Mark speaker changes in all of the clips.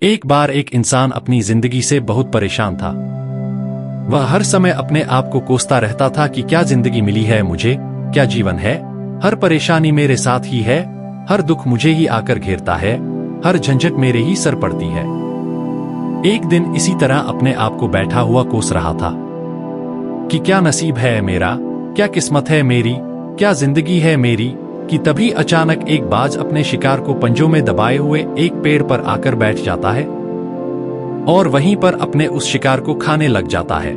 Speaker 1: एक बार एक इंसान अपनी जिंदगी से बहुत परेशान था। वह हर समय अपने आप को कोसता रहता था कि क्या जिंदगी मिली है मुझे, क्या जीवन है, हर परेशानी मेरे साथ ही है, हर दुख मुझे ही आकर घेरता है, हर झंझट मेरे ही सर पड़ती है। एक दिन इसी तरह अपने आप को बैठा हुआ कोस रहा था कि क्या नसीब है मेरा, क्या किस्मत है मेरी, क्या जिंदगी है मेरी, कि तभी अचानक एक बाज अपने शिकार को पंजों में दबाए हुए एक पेड़ पर आकर बैठ जाता है और वहीं पर अपने उस शिकार को खाने लग जाता है।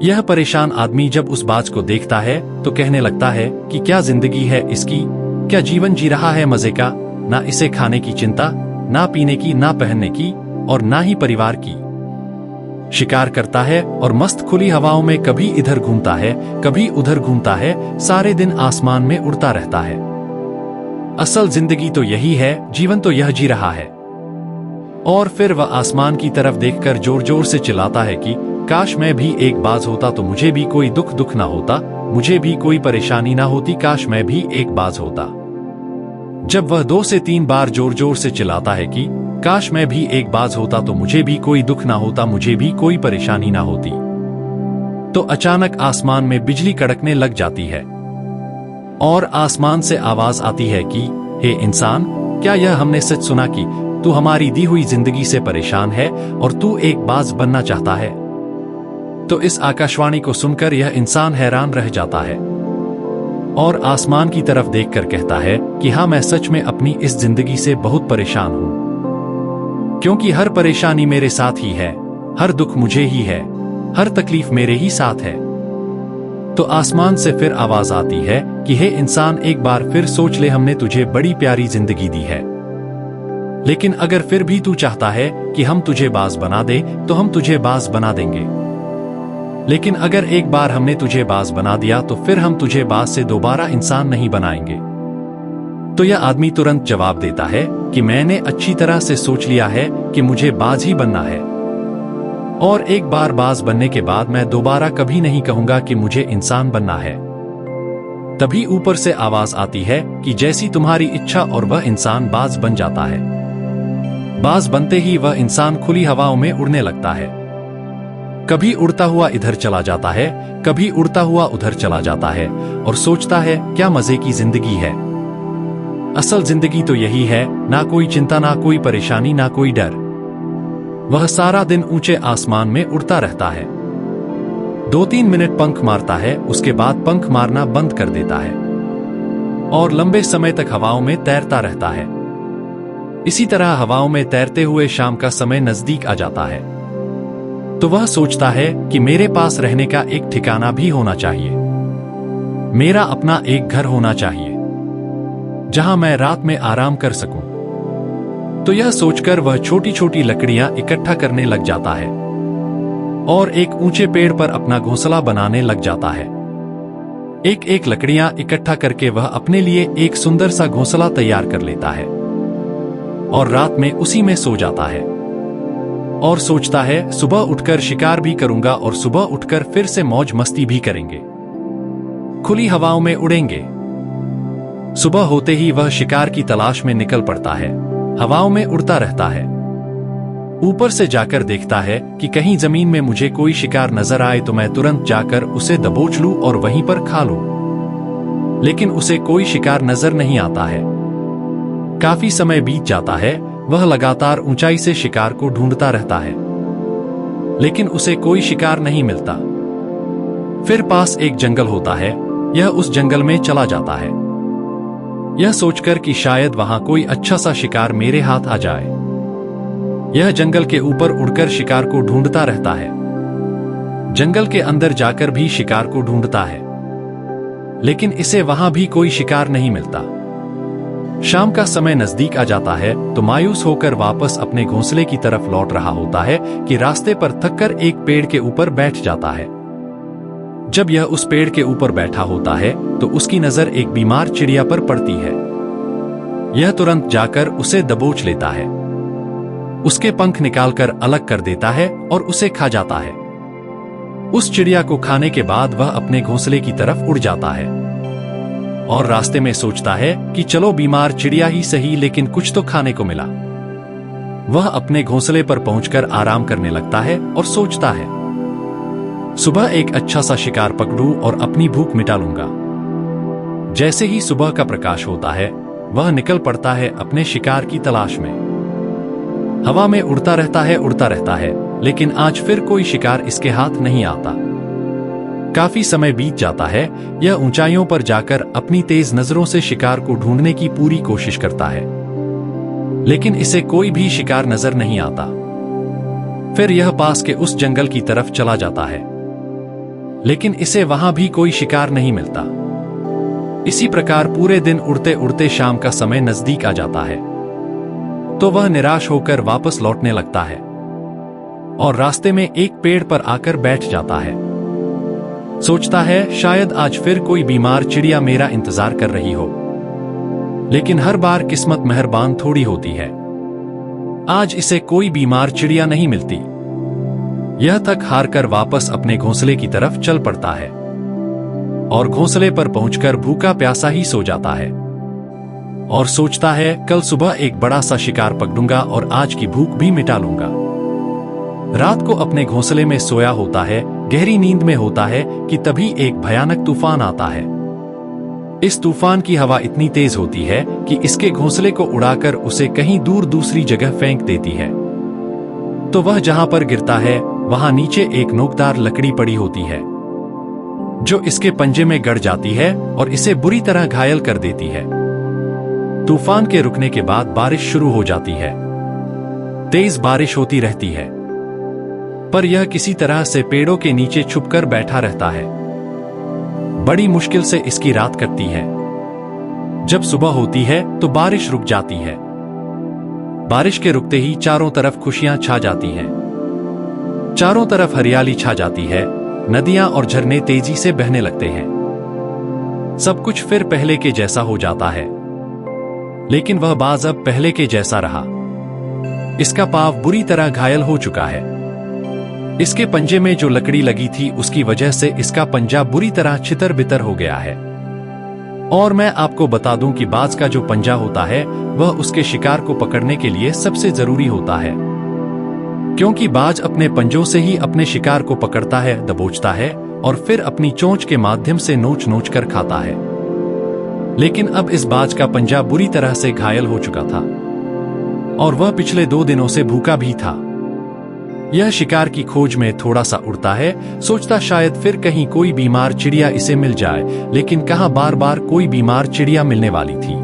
Speaker 1: यह परेशान आदमी जब उस बाज को देखता है तो कहने लगता है कि क्या जिंदगी है इसकी, क्या जीवन जी रहा है मजे का, ना इसे खाने की चिंता, ना पीने की, ना पहनने की और ना ही परिवार की। शिकार करता है और मस्त खुली हवाओं में कभी इधर घूमता है, कभी उधर घूमता है, सारे दिन आसमान में उड़ता रहता है। असल जिंदगी तो यही है, जीवन तो यह जी रहा है। और फिर वह आसमान की तरफ देखकर जोर जोर से चिल्लाता है कि काश मैं भी एक बाज होता तो मुझे भी कोई दुख ना होता, मुझे भी कोई परेशानी ना होती, काश मैं भी एक बाज होता। जब वह 2 से 3 बार जोर जोर से चिल्लाता है कि काश मैं भी एक बाज होता तो मुझे भी कोई दुख ना होता, मुझे भी कोई परेशानी ना होती, तो अचानक आसमान में बिजली कड़कने लग जाती है और आसमान से आवाज आती है कि हे इंसान, क्या यह हमने सच सुना कि तू हमारी दी हुई जिंदगी से परेशान है और तू एक बाज बनना चाहता है? तो इस आकाशवाणी को सुनकर यह इंसान हैरान रह जाता है और आसमान की तरफ देखकर कहता है कि हाँ, मैं सच में अपनी इस जिंदगी से बहुत परेशान हूं, क्योंकि हर परेशानी मेरे साथ ही है, हर दुख मुझे ही है, हर तकलीफ मेरे ही साथ है। तो आसमान से फिर आवाज आती है कि हे इंसान, एक बार फिर सोच ले, हमने तुझे बड़ी प्यारी जिंदगी दी है, लेकिन अगर फिर भी तू चाहता है कि हम तुझे बाज बना दे तो हम तुझे बाज बना देंगे, लेकिन अगर एक बार हमने तुझे बाज बना दिया तो फिर हम तुझे बाज से दोबारा इंसान नहीं बनाएंगे। तो यह आदमी तुरंत जवाब देता है कि मैंने अच्छी तरह से सोच लिया है कि मुझे बाज ही बनना है, और एक बार बाज बनने के बाद मैं दोबारा कभी नहीं कहूंगा कि मुझे इंसान बनना है। तभी ऊपर से आवाज आती है कि जैसी तुम्हारी इच्छा, और वह इंसान बाज बन जाता है। बाज बनते ही वह इंसान खुली हवाओं में उड़ने लगता है, कभी उड़ता हुआ इधर चला जाता है, कभी उड़ता हुआ उधर चला जाता है और सोचता है क्या मजे की जिंदगी है। असल जिंदगी तो यही है, ना कोई चिंता, ना कोई परेशानी, ना कोई डर। वह सारा दिन ऊंचे आसमान में उड़ता रहता है, 2-3 मिनट पंख मारता है, उसके बाद पंख मारना बंद कर देता है और लंबे समय तक हवाओं में तैरता रहता है। इसी तरह हवाओं में तैरते हुए शाम का समय नजदीक आ जाता है, तो वह सोचता है कि मेरे पास रहने का एक ठिकाना भी होना चाहिए, मेरा अपना एक घर होना चाहिए जहां मैं रात में आराम कर सकूं। तो यह सोचकर वह छोटी छोटी लकड़ियां इकट्ठा करने लग जाता है और एक ऊंचे पेड़ पर अपना घोंसला बनाने लग जाता है। एक एक लकड़ियां इकट्ठा करके वह अपने लिए एक सुंदर सा घोंसला तैयार कर लेता है और रात में उसी में सो जाता है और सोचता है सुबह उठकर शिकार भी करूंगा और सुबह उठकर फिर से मौज मस्ती भी करेंगे, खुली हवाओं में उड़ेंगे। सुबह होते ही वह शिकार की तलाश में निकल पड़ता है, हवाओं में उड़ता रहता है, ऊपर से जाकर देखता है कि कहीं जमीन में मुझे कोई शिकार नजर आए तो मैं तुरंत जाकर उसे दबोच लूं और वहीं पर खा लूं, लेकिन उसे कोई शिकार नजर नहीं आता है। काफी समय बीत जाता है, वह लगातार ऊंचाई से शिकार को ढूंढता रहता है, लेकिन उसे कोई शिकार नहीं मिलता। फिर पास एक जंगल होता है, यह उस जंगल में चला जाता है, यह सोचकर कि शायद वहां कोई अच्छा सा शिकार मेरे हाथ आ जाए। यह जंगल के ऊपर उड़कर शिकार को ढूंढता रहता है, जंगल के अंदर जाकर भी शिकार को ढूंढता है, लेकिन इसे वहां भी कोई शिकार नहीं मिलता। शाम का समय नजदीक आ जाता है तो मायूस होकर वापस अपने घोंसले की तरफ लौट रहा होता है कि रास्ते पर थककर एक पेड़ के ऊपर बैठ जाता है। जब यह उस पेड़ के ऊपर बैठा होता है तो उसकी नजर एक बीमार चिड़िया पर पड़ती है। यह तुरंत जाकर उसे दबोच लेता है, उसके पंख निकालकर अलग कर देता है और उसे खा जाता है। उस चिड़िया को खाने के बाद वह अपने घोंसले की तरफ उड़ जाता है और रास्ते में सोचता है कि चलो बीमार चिड़िया ही सही, लेकिन कुछ तो खाने को मिला। वह अपने घोंसले पर पहुंचकर आराम करने लगता है और सोचता है, सुबह एक अच्छा सा शिकार पकड़ूं और अपनी भूख मिटा लूंगा। जैसे ही सुबह का प्रकाश होता है, वह निकल पड़ता है अपने शिकार की तलाश में। हवा में उड़ता रहता है, लेकिन आज फिर कोई शिकार इसके हाथ नहीं आता। काफी समय बीत जाता है। यह ऊंचाइयों पर जाकर अपनी तेज नजरों से शिकार को ढूंढने की पूरी कोशिश करता है, लेकिन इसे कोई भी शिकार नजर नहीं आता। फिर यह पास के उस जंगल की तरफ चला जाता है, लेकिन इसे वहां भी कोई शिकार नहीं मिलता। इसी प्रकार पूरे दिन उड़ते उड़ते शाम का समय नजदीक आ जाता है, तो वह निराश होकर वापस लौटने लगता है और रास्ते में एक पेड़ पर आकर बैठ जाता है। सोचता है शायद आज फिर कोई बीमार चिड़िया मेरा इंतजार कर रही हो, लेकिन हर बार किस्मत मेहरबान थोड़ी होती है। आज इसे कोई बीमार चिड़िया नहीं मिलती। यह थक हार कर वापस अपने घोंसले की तरफ चल पड़ता है और घोंसले पर पहुंचकर भूखा प्यासा ही सो जाता है और सोचता है कल सुबह एक बड़ा सा शिकार पकड़ूंगा और आज की भूख भी मिटा लूंगा। रात को अपने घोंसले में सोया होता है, गहरी नींद में होता है कि तभी एक भयानक तूफान आता है। इस तूफान की हवा इतनी तेज होती है कि इसके घोंसले को उड़ाकर उसे कहीं दूर दूसरी जगह फेंक देती है। तो वह जहां पर गिरता है वहां नीचे एक नोकदार लकड़ी पड़ी होती है, जो इसके पंजे में गड़ जाती है और इसे बुरी तरह घायल कर देती है। तूफान के रुकने के बाद बारिश शुरू हो जाती है। तेज बारिश होती रहती है, पर यह किसी तरह से पेड़ों के नीचे छुपकर बैठा रहता है। बड़ी मुश्किल से इसकी रात कटती है। जब सुबह होती है तो बारिश रुक जाती है। बारिश के रुकते ही चारों तरफ खुशियां छा जाती हैं। चारों तरफ हरियाली छा जाती है। नदियां और झरने तेजी से बहने लगते हैं। सब कुछ फिर पहले के जैसा हो जाता है, लेकिन वह बाज अब पहले के जैसा रहा। इसका पांव बुरी तरह घायल हो चुका है। इसके पंजे में जो लकड़ी लगी थी उसकी वजह से इसका पंजा बुरी तरह छितर बितर हो गया है। और मैं आपको बता दूं कि बाज का जो पंजा होता है वह उसके शिकार को पकड़ने के लिए सबसे जरूरी होता है, क्योंकि बाज अपने पंजों से ही अपने शिकार को पकड़ता है, दबोचता है और फिर अपनी चोंच के माध्यम से नोच नोच कर खाता है। लेकिन अब इस बाज का पंजा बुरी तरह से घायल हो चुका था और वह पिछले 2 दिनों से भूखा भी था। यह शिकार की खोज में थोड़ा सा उड़ता है, सोचता शायद फिर कहीं कोई बीमार चिड़िया इसे मिल जाए, लेकिन कहाँ बार बार कोई बीमार चिड़िया मिलने वाली थी।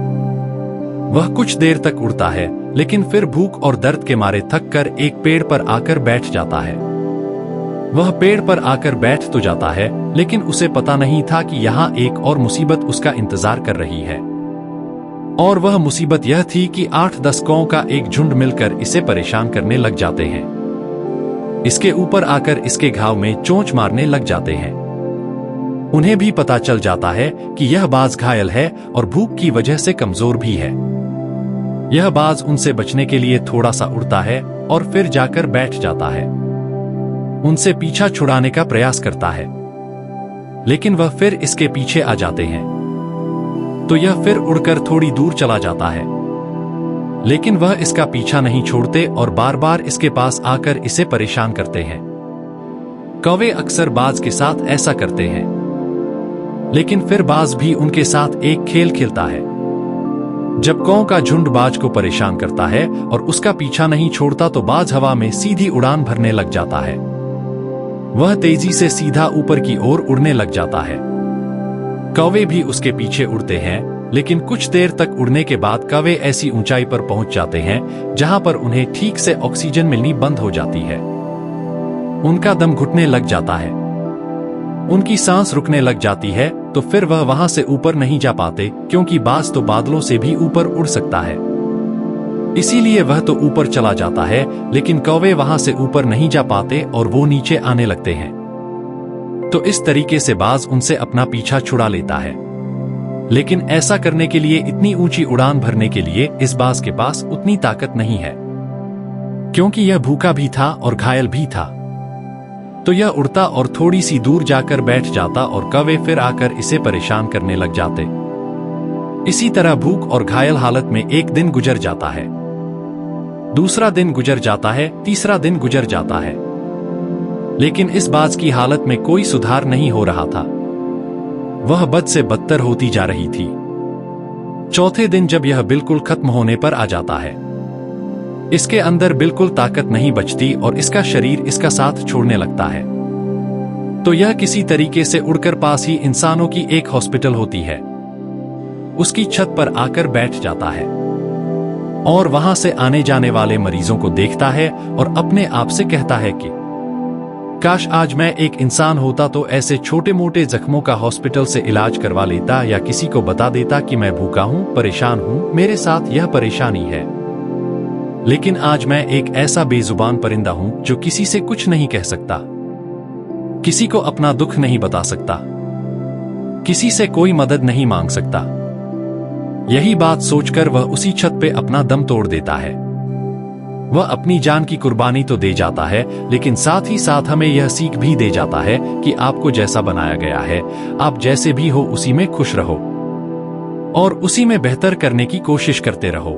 Speaker 1: वह कुछ देर तक उड़ता है, लेकिन फिर भूख और दर्द के मारे थक कर एक पेड़ पर आकर बैठ जाता है। वह पेड़ पर आकर बैठ तो जाता है, लेकिन उसे पता नहीं था कि यहाँ एक और मुसीबत उसका इंतजार कर रही है। और वह मुसीबत यह थी कि 8-10 कौओं का एक झुंड मिलकर इसे परेशान करने लग जाते हैं। इसके ऊपर आकर इसके घाव में चोंच मारने लग जाते हैं। उन्हें भी पता चल जाता है कि यह बाज घायल है और भूख की वजह से कमजोर भी है। यह बाज उनसे बचने के लिए थोड़ा सा उड़ता है और फिर जाकर बैठ जाता है। उनसे पीछा छुड़ाने का प्रयास करता है, लेकिन वह फिर इसके पीछे आ जाते हैं। तो यह फिर उड़कर थोड़ी दूर चला जाता है, लेकिन वह इसका पीछा नहीं छोड़ते और बार बार इसके पास आकर इसे परेशान करते हैं। कौवे अक्सर बाज के साथ ऐसा करते हैं, लेकिन फिर बाज भी उनके साथ एक खेल खेलता है। जब कौओं का झुंड बाज को परेशान करता है और उसका पीछा नहीं छोड़ता तो बाज हवा में सीधी उड़ान भरने लग जाता है। वह तेजी से सीधा ऊपर की ओर उड़ने लग जाता है। कौवे भी उसके पीछे उड़ते हैं, लेकिन कुछ देर तक उड़ने के बाद कौवे ऐसी ऊंचाई पर पहुंच जाते हैं जहां पर उन्हें ठीक से ऑक्सीजन मिलनी बंद हो जाती है। उनका दम घुटने लग जाता है, उनकी सांस रुकने लग जाती है, तो फिर वह वहां से ऊपर नहीं जा पाते, क्योंकि बाज तो बादलों से भी ऊपर उड़ सकता है। इसीलिए वह तो ऊपर चला जाता है, लेकिन कौवे वहां से ऊपर नहीं जा पाते और वो नीचे आने लगते हैं। तो इस तरीके से बाज उनसे अपना पीछा छुड़ा लेता है। लेकिन ऐसा करने के लिए, इतनी ऊंची उड़ान भरने के लिए इस बाज के पास उतनी ताकत नहीं है, क्योंकि यह भूखा भी था और घायल भी था। तो यह उड़ता और थोड़ी सी दूर जाकर बैठ जाता और कौवे फिर आकर इसे परेशान करने लग जाते। इसी तरह भूख और घायल हालत में एक दिन गुजर जाता है। दूसरा दिन गुजर जाता है, तीसरा दिन गुजर जाता है, लेकिन इस बाज की हालत में कोई सुधार नहीं हो रहा था। वह बद से बदतर होती जा रही थी। चौथे दिन जब यह बिल्कुल खत्म होने पर आ जाता है, इसके अंदर बिल्कुल ताकत नहीं बचती और इसका शरीर इसका साथ छोड़ने लगता है, तो यह किसी तरीके से उड़कर पास ही इंसानों की एक हॉस्पिटल होती है, उसकी छत पर आकर बैठ जाता है और वहां से आने जाने वाले मरीजों को देखता है और अपने आप से कहता है कि काश आज मैं एक इंसान होता तो ऐसे छोटे मोटे जख्मों का हॉस्पिटल से इलाज करवा लेता या किसी को बता देता कि मैं भूखा हूं, परेशान हूं, मेरे साथ यह परेशानी है। लेकिन आज मैं एक ऐसा बेजुबान परिंदा हूं जो किसी से कुछ नहीं कह सकता, किसी को अपना दुख नहीं बता सकता, किसी से कोई मदद नहीं मांग सकता। यही बात सोचकर वह उसी छत पे अपना दम तोड़ देता है। वह अपनी जान की कुर्बानी तो दे जाता है, लेकिन साथ ही साथ हमें यह सीख भी दे जाता है कि आपको जैसा बनाया गया है, आप जैसे भी हो उसी में खुश रहो और उसी में बेहतर करने की कोशिश करते रहो,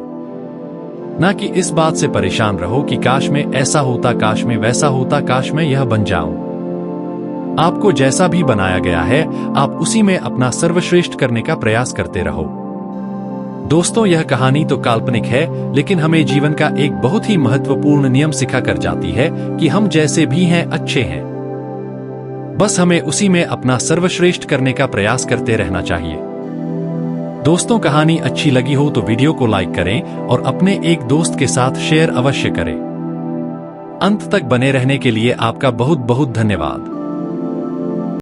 Speaker 1: ना कि इस बात से परेशान रहो कि काश में ऐसा होता, काश में वैसा होता, काश में यह बन जाऊं। आपको जैसा भी बनाया गया है, आप उसी में अपना सर्वश्रेष्ठ करने का प्रयास करते रहो। दोस्तों, यह कहानी तो काल्पनिक है, लेकिन हमें जीवन का एक बहुत ही महत्वपूर्ण नियम सिखा कर जाती है कि हम जैसे भी हैं अच्छे हैं, बस हमें उसी में अपना सर्वश्रेष्ठ करने का प्रयास करते रहना चाहिए। दोस्तों, कहानी अच्छी लगी हो तो वीडियो को लाइक करें और अपने एक दोस्त के साथ शेयर अवश्य करें। अंत तक बने रहने के लिए आपका बहुत बहुत धन्यवाद।